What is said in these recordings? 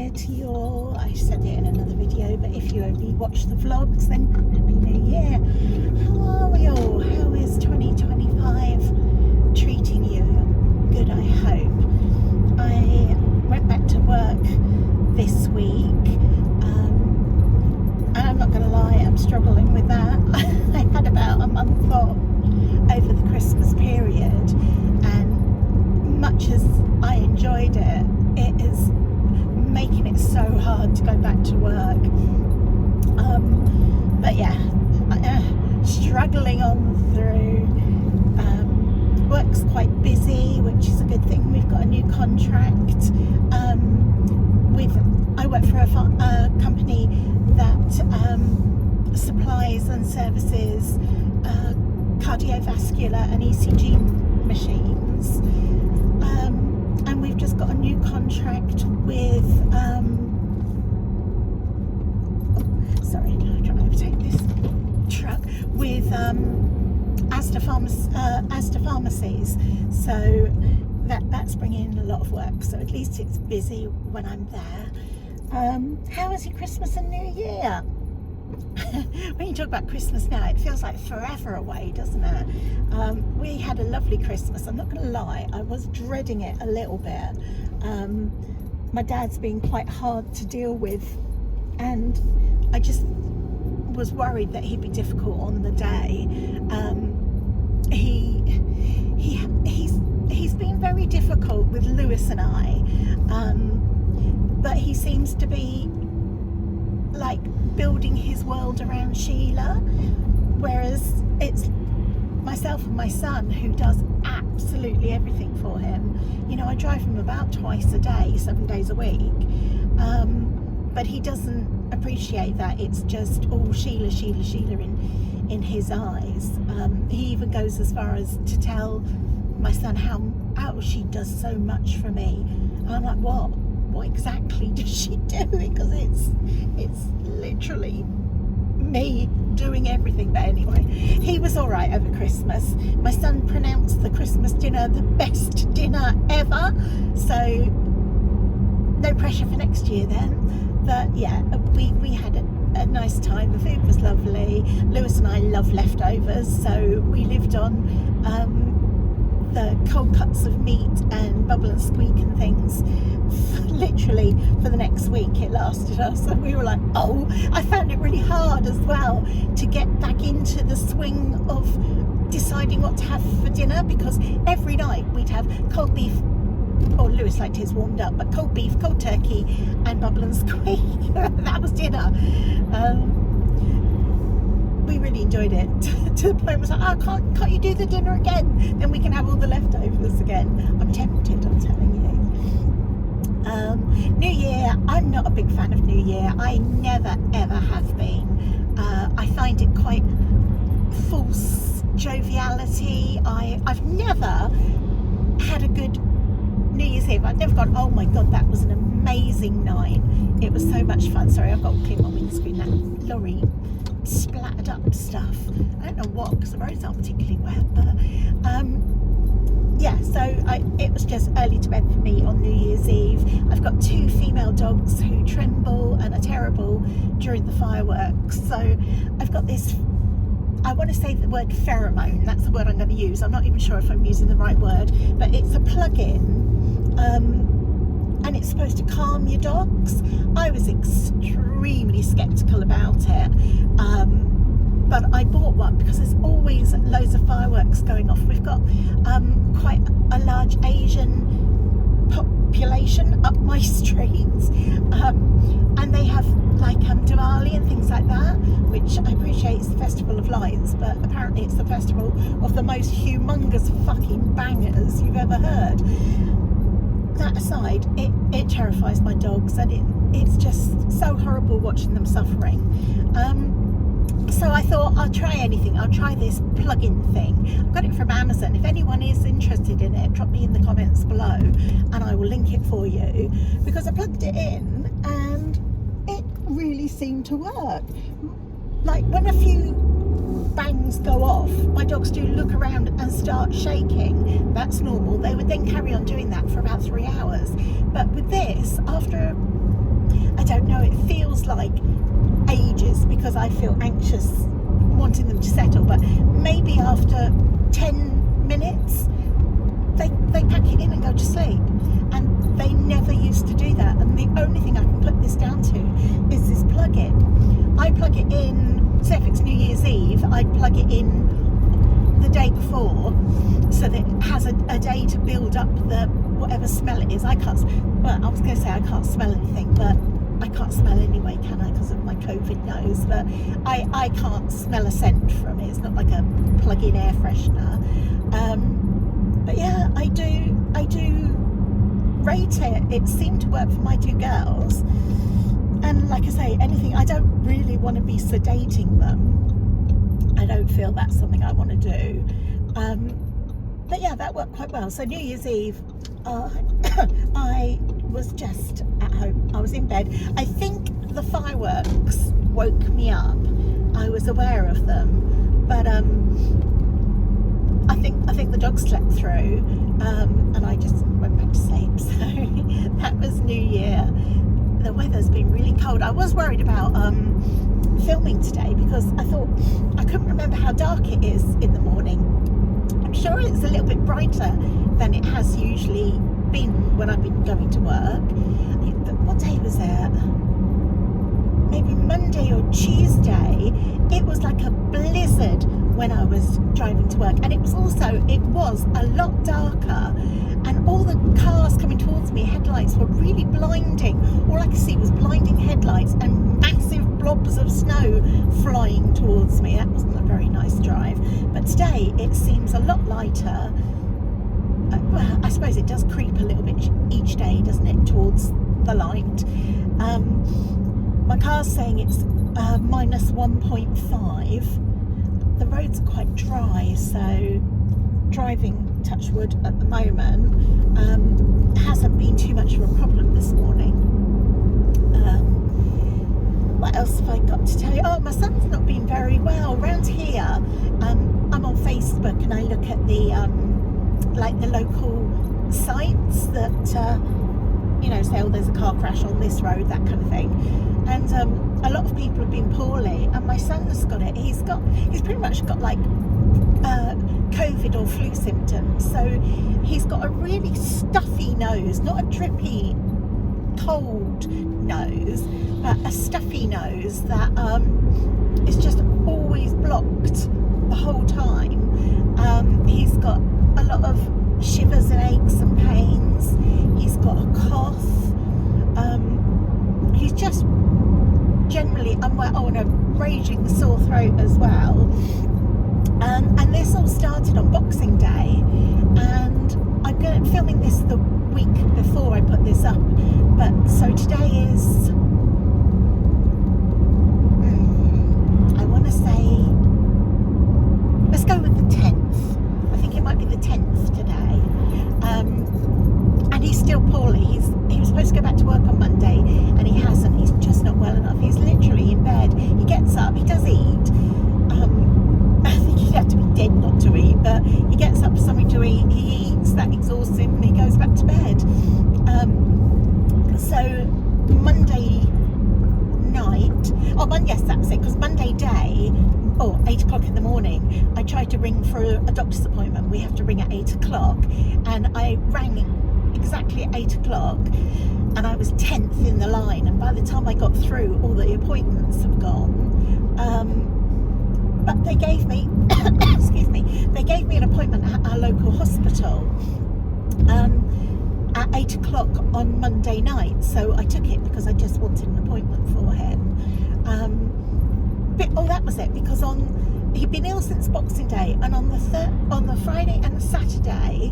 Year to you all. I said it in another video, but if you only watch the vlogs, then Happy New Year. How are we all? How is 2025 treating you? Good, I hope. I went back to work this week, and I'm not going to lie, I'm struggling with that. I had about a month off over the Christmas period, and much as I enjoyed it, it is making it so hard to go back to work. But yeah, struggling on through. Work's quite busy, which is a good thing. We've got a new contract. I work for a company that supplies and services cardiovascular and ECG machines. And we've just got a new contract with sorry, I'm trying to overtake this truck, with Asda pharmacies, so that's bringing in a lot of work, so at least it's busy when I'm there. How was your Christmas and New Year? When you talk about Christmas now, it feels like forever away, doesn't it? We had a lovely Christmas. I'm not going to lie, I was dreading it a little bit. My dad's been quite hard to deal with, and I just was worried that he'd be difficult on the day. He's been very difficult with Lewis and I, but he seems to be like building his world around Sheila, whereas it's myself and my son who does absolutely everything for him. You know, I drive him about twice a day, 7 days a week, but he doesn't appreciate that it's just all Sheila in his eyes. He even goes as far as to tell my son how she does so much for me, and I'm like, what exactly does she do? Because it's literally me doing everything. But anyway, he was all right over Christmas. My son pronounced the Christmas dinner the best dinner ever, so no pressure for next year then. But yeah, we had a nice time. The food was lovely. Lewis and I love leftovers, so we lived on the cold cuts of meat and bubble and squeak and things literally for the next week. It lasted us, and we were like, oh, I found it really hard as well to get back into the swing of deciding what to have for dinner, because every night we'd have cold beef, or Lewis liked his warmed up, but cold beef, cold turkey and bubble and squeak. That was dinner. We really enjoyed it to the point where I was like, oh, can't you do the dinner again? Then we can have all the leftovers again. I'm tempted, I'm telling you. New Year, I'm not a big fan of New Year. I never ever have been. I find it quite false joviality. I've never had a good New Year's Eve. I've never gone, oh my god, that was an amazing night. It was so much fun. Sorry, I've got to clean my windscreen. That lorry splattered up stuff. I don't know what, because the roads aren't particularly wet, but yeah, so it was just early to bed for me on New Year's Eve. I've got 2 female dogs who tremble and are terrible during the fireworks, so I've got this, I want to say the word pheromone, that's the word I'm going to use. I'm not even sure if I'm using the right word, but it's a plug-in, and it's supposed to calm your dogs. I was extremely sceptical about it, but I bought one because there's always loads of fireworks going off. We've got quite a large Asian population up my streets, and they have like Diwali and things like that, which I appreciate is the Festival of Lights, but apparently it's the festival of the most humongous fucking bangers you've ever heard. That aside, it terrifies my dogs, and it's just so horrible watching them suffering. So I thought, I'll try anything. I'll try this plug-in thing. I've got it from Amazon. If anyone is interested in it, drop me in the comments below and I will link it for you, because I plugged it in and it really seemed to work. Like when a few bangs go off, my dogs do look around and start shaking. That's normal. They would then carry on doing that for about 3 hours. But with this, after I don't know, it feels like ages because I feel anxious wanting them to settle, but maybe after 10 minutes they pack it in and go to sleep, and they never used to do that. And the only thing I can put this down to is this plug-in. I plug it in, say if it's New Year's Eve, I'd plug it in the day before so that it has a day to build up the whatever smell it is. I was going to say I can't smell anything, but I can't smell anyway, can I, because of my COVID nose. But I can't smell a scent from it. It's not like a plug-in air freshener. But yeah, I do rate it. It seemed to work for my two girls. And like I say, I don't really want to be sedating them. I don't feel that's something I want to do. But yeah, that worked quite well. So New Year's Eve, I was just at home. I was in bed. I think the fireworks woke me up. I was aware of them, but I think the dog slept through, and I just went back to sleep. So that was New Year. The weather's been really cold. I was worried about filming today because I thought I couldn't remember how dark it is in the morning. I'm sure it's a little bit brighter than it has usually been when I've been going to work. What day was it? Maybe Monday or Tuesday. It was like a blizzard when I was driving to work, and it was a lot darker, and all the cars coming towards me, headlights were really blinding. All I could see was blinding headlights and massive blobs of snow flying towards me. That wasn't a very nice drive. But today it seems a lot lighter. Well, I suppose it does creep a little bit each day, doesn't it, towards the light. My car's saying it's minus 1.5. The roads are quite dry, so driving, touch wood, at the moment hasn't been too much of a problem this morning. What else have I got to tell you? Oh, my son's not been very well. Around here, I'm on Facebook and I look at the like the local sites that say, oh, there's a car crash on this road, that kind of thing. And a lot of people have been poorly, and my son's got it. He's pretty much got like COVID or flu symptoms. So he's got a really stuffy nose, not a drippy cold nose, but a stuffy nose that is just always blocked the whole time. He's got a lot of shivers and aches and pains. He's got a cough. He's just generally unwell. Oh, and a raging sore throat as well. And this all started on Boxing Day, and I'm filming this the week before I put this up. But so today is, I want to say, let's go with the 10th. I think it might be the 10th today. And he's still poorly. He was supposed to go back to work on Monday, and he hasn't. He's just not well enough. He's literally in bed. He gets up. He does eat. I think he'd have to be dead not to eat, but he gets up for something to eat. He eats. That exhausts him, and he goes back to bed. So Monday night. Yes, that's it. Because Monday day. 8 o'clock in the morning, I tried to ring for a doctor's appointment. We have to ring at 8 o'clock, and I rang exactly at 8 o'clock, and I was 10th in the line, and by the time I got through, all the appointments have gone. But they gave me they gave me an appointment at our local hospital at 8 o'clock on Monday night, so I took it because I just wanted an appointment for him. That was it, because he'd been ill since Boxing Day, and on the Friday and the Saturday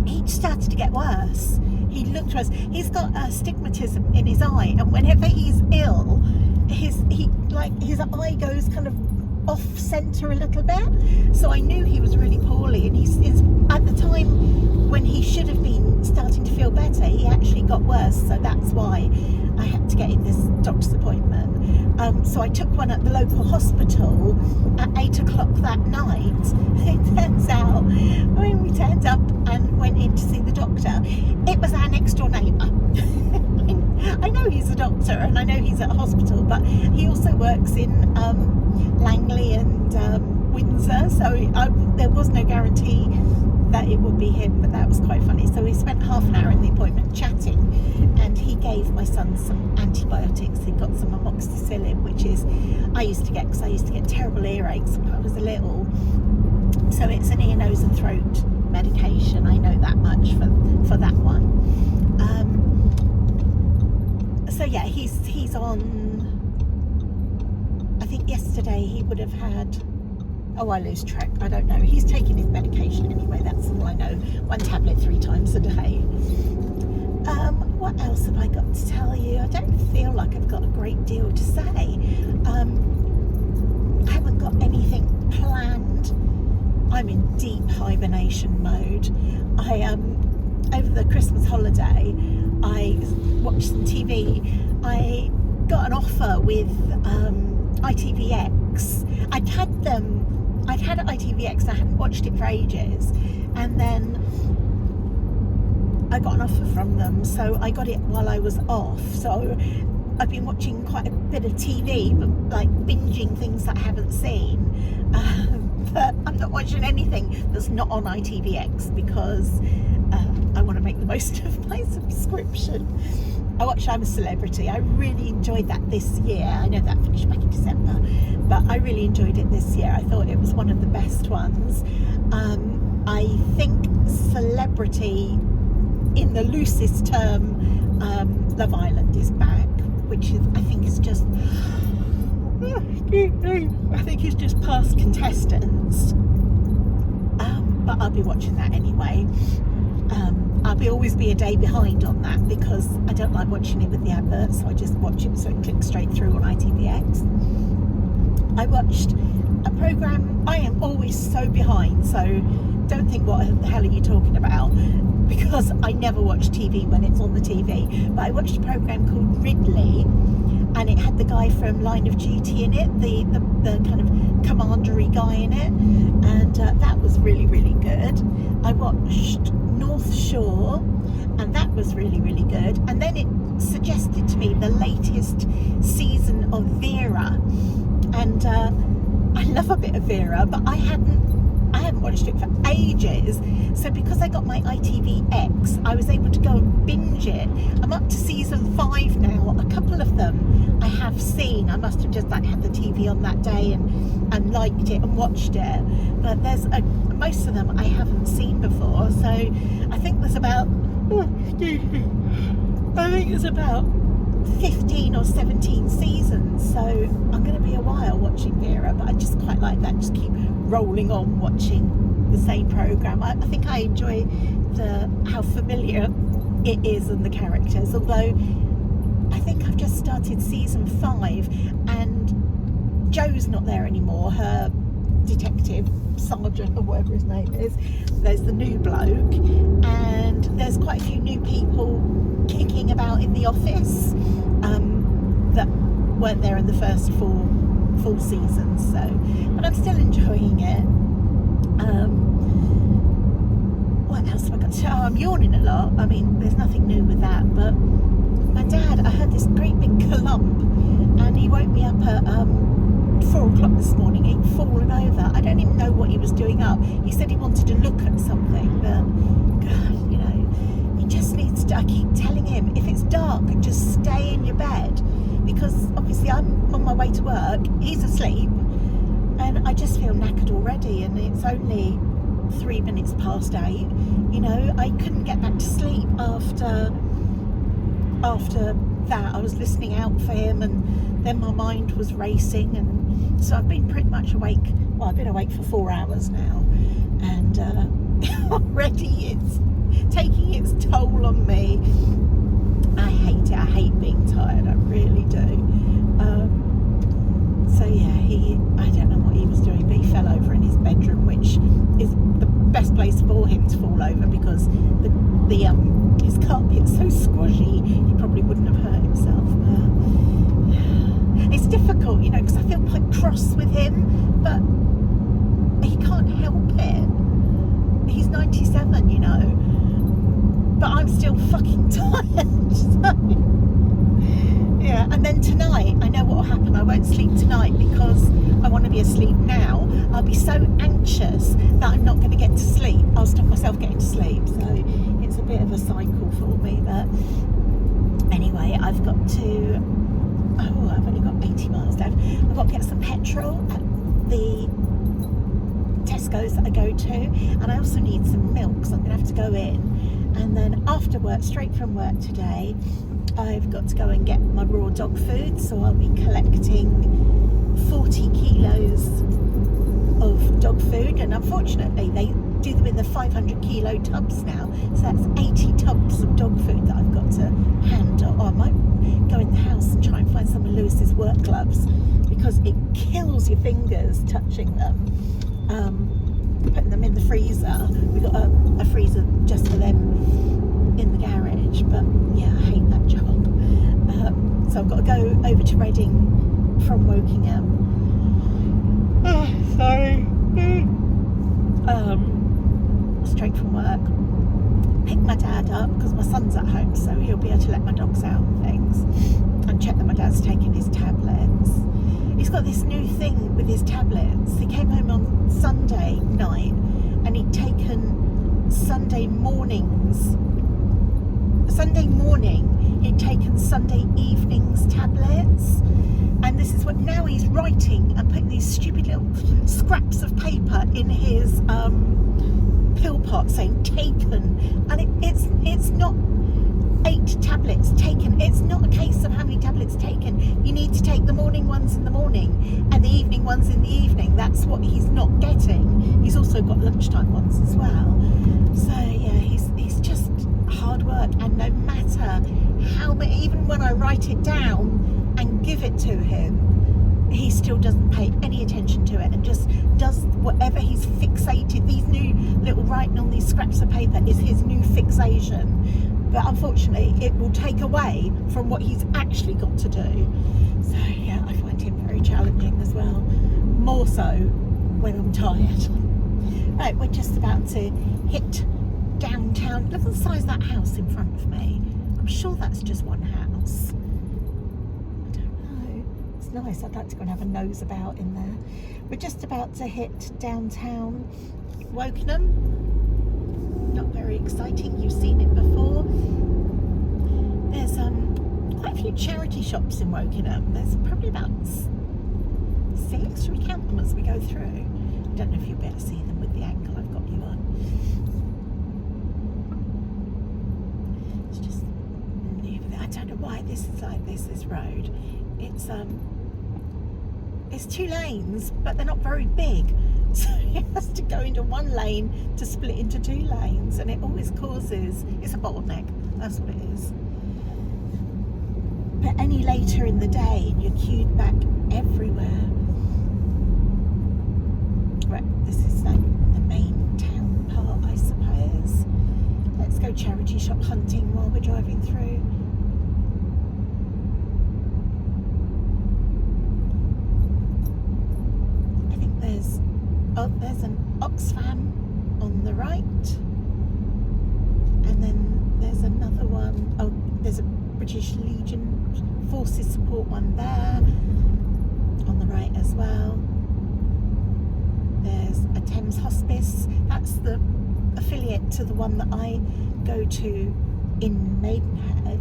he started to get worse. He looked worse. He's got astigmatism in his eye, and whenever he's ill, his eye goes kind of off centre a little bit. So I knew he was really poorly, and he's at the time when he should have been starting to feel better, he actually got worse. So that's why I had to get in this doctor's appointment. So I took one at the local hospital at 8 o'clock that night. It turns out when we turned up and went in to see the doctor, it was our next door neighbour. I know hospital, but he also works in Langley and Windsor, so there was no guarantee that it would be him, but that was quite funny. So we spent half an hour in the appointment chatting, and he gave my son some antibiotics. He got some amoxicillin, which is I used to get, because I used to get terrible earaches when I was little. So it's an ear, nose and throat medication. I know that much for that one. So yeah, he's on, I think yesterday he would have had, I lose track, I don't know. He's taking his medication anyway, that's all I know. 1 tablet 3 times a day. What else have I got to tell you? I don't feel like I've got a great deal to say. I haven't got anything planned. I'm in deep hibernation mode. Over the Christmas holiday, I watched some TV. I got an offer with ITVX. I'd had ITVX, I hadn't watched it for ages, and then I got an offer from them, so I got it while I was off. So I've been watching quite a bit of TV, but like binging things that I haven't seen. But I'm not watching anything that's not on ITVX because I want to make the most of my subscription. I watched I'm a Celebrity. I really enjoyed that this year. I know that finished back in December, but I really enjoyed it this year. I thought it was one of the best ones. I think Celebrity, in the loosest term, Love Island is back, which is, I think is just past contestants. But I'll be watching that anyway. I'll always be a day behind on that because I don't like watching it with the adverts, so I just watch it so it clicks straight through on ITVX. I watched a programme. I am always so behind, so don't think what the hell are you talking about, because I never watch TV when it's on the TV. But I watched a programme called Ridley, and it had the guy from Line of Duty in it, the kind of commandery guy in it, and that was really, really good. I watched North Shore, and that was really, really good. And then it suggested to me the latest season of Vera, and I love a bit of Vera, but I haven't watched it for ages. So because I got my ITVX, I was able to go and binge it. I'm up to season 5 now. A couple of them I have seen. I must have just like had the TV on that day and liked it and watched it. But there's most of them I haven't seen before. So I think there's about 15 or 17 seasons. So I'm going to be a while watching Vera, but I just quite like that. Just keep rolling on watching the same programme. I think I enjoy how familiar it is and the characters, although I think I've just started season 5 and Joe's not there anymore, her detective sergeant or whatever his name is. There's the new bloke, and there's quite a few new people kicking about in the office that weren't there in the first full seasons. So, but I'm still enjoying it. What else have I got to? I'm yawning a lot. I mean, there's nothing new with that, but my dad, I heard this great big clump, and he woke me up at 4 o'clock this morning. He'd fallen over. I don't even know what he was doing up. He said he wanted to look at something, but God, you know, he just needs to, I keep telling him, if it's dark, just stay in your bed, because obviously I'm on my way to work, he's asleep, and I just feel knackered already, and it's only 3 minutes past 8. You know, I couldn't get back to sleep after that. I was listening out for him, and then my mind was racing, and so I've been pretty much awake. Well, I've been awake for 4 hours now, and already it's taking its toll on me. I hate it. I hate being tired. I really do. So yeah, I don't know what he was doing, but he fell over in his bedroom, which is the best place for him to fall over, because his carpet's so squashy, he probably wouldn't have hurt himself. It's difficult, you know, because I feel quite cross with him, but he can't help it. He's 97, you know, but I'm still fucking tired. So Yeah, and then tonight, I know what will happen. I won't sleep tonight because I want to be asleep now. I'll be so anxious that I'm not going to get to sleep. I'll stop myself getting to sleep. So it's a bit of a cycle for me. But anyway, I've got to... Oh, I've only got 80 miles left. I've got to get some petrol at the Tesco's that I go to. And I also need some milk, so I'm going to have to go in. And then after work, straight from work today, I've got to go and get my raw dog food, so I'll be collecting 40 kilos of dog food, and unfortunately they do them in the 500 kilo tubs now, so that's 80 tubs of dog food that I've got to handle. Or I might go in the house and try and find some of Lewis's work gloves, because it kills your fingers touching them. Putting them in the freezer. We've got a freezer just for them in the garage, but yeah, I hate that job. So I've got to go over to Reading from Wokingham. Sorry. Straight from work. Pick my dad up because my son's at home, so he'll be able to let my dogs out and things, and check that my dad's taking his tablets. He's got this new thing with his tablets. He came home on Sunday night and he'd taken Sunday morning he'd taken Sunday evening's tablets, and this is what now he's writing and putting these stupid little scraps of paper in his pill pot saying taken, and it's not 8 tablets taken. It's not a case of how many tablets taken. You need to take the morning ones in the morning and the evening ones in the evening. That's what he's not getting. He's also got lunchtime ones as well. So yeah, he's just hard work, and no matter how many, even when I write it down and give it to him, he still doesn't pay any attention to it and just does whatever he's fixated. These new little writing on these scraps of paper is his new fixation. But unfortunately, it will take away from what he's actually got to do. So yeah, I find him very challenging as well. More so when I'm tired. Right, we're just about to hit downtown. Look at the size of that house in front of me. I'm sure that's just one house. I don't know. It's nice. I'd like to go and have a nose about in there. We're just about to hit downtown Wokingham. Not very exciting, you've seen it before. There's quite a few charity shops in Wokingham. There's probably about 6. Should we count them as we go through? I don't know if you'll be able to see them with the angle I've got you on. It's just, I don't know why this is like this road. It's 2 lanes, but they're not very big. So it has to go into one lane to split into 2 lanes, and it always causes, it's a bottleneck, that's what it is. But any later in the day, and you're queued back everywhere. Right, this is like the main town part, I suppose. Let's go charity shop hunting while we're driving through. I think there's an Oxfam on the right, and then there's another one. Oh, there's a British Legion Forces support one there on the right as well. There's a Thames Hospice. That's the affiliate to the one that I go to in Maidenhead,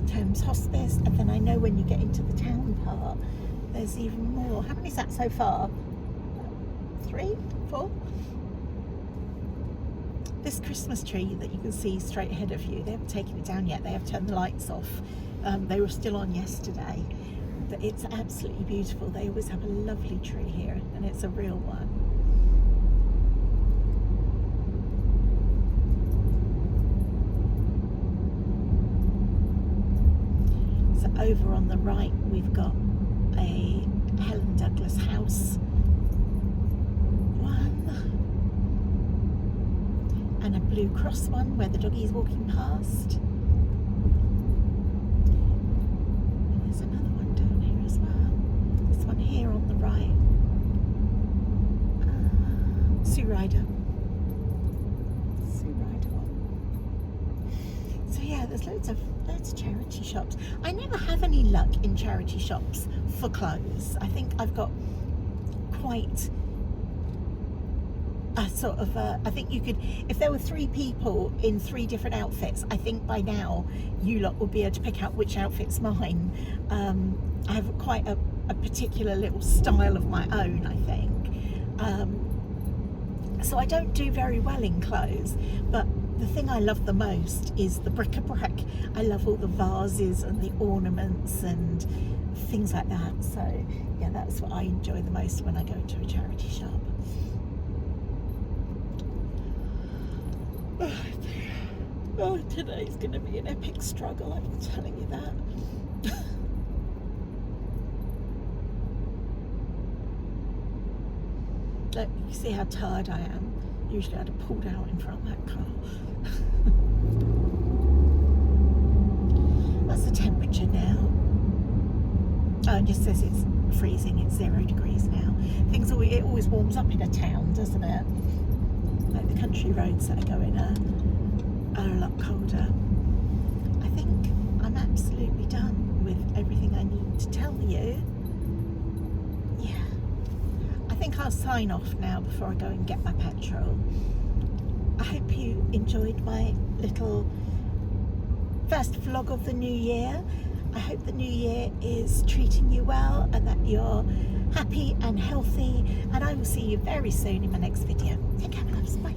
Thames Hospice. And then I know when you get into the town part, there's even more. How many is that so far? 3, 4. This Christmas tree that you can see straight ahead of you, they haven't taken it down yet. They have turned the lights off. They were still on yesterday, but it's absolutely beautiful. They always have a lovely tree here, and it's a real one. So over on the right, we've got a Helen Douglas house. And a Blue Cross one where the doggy's walking past. And there's another one down here as well. This one here on the right. Sue Ryder one. So yeah, there's loads of charity shops. I never have any luck in charity shops for clothes. I think I've got quite a sort of I think you could, if there were 3 people in 3 different outfits, I think by now you lot will be able to pick out which outfit's mine. I have quite a particular little style of my own, I think. So I don't do very well in clothes, but the thing I love the most is the bric-a-brac. I love all the vases and the ornaments and things like that. So yeah, that's what I enjoy the most when I go to a charity shop. Oh, today's going to be an epic struggle, I'm telling you that. Look, you see how tired I am. Usually I'd have pulled out in front of that car. That's the temperature now. Oh, it just says it's freezing, it's 0 degrees now. It always warms up in a town, doesn't it? Like the country roads that are going are a lot colder. I think I'm absolutely done with everything I need to tell you. Yeah. I think I'll sign off now before I go and get my petrol. I hope you enjoyed my little first vlog of the new year. I hope the new year is treating you well and that you're happy and healthy, and I will see you very soon in my next video. Take care, my loves. Bye.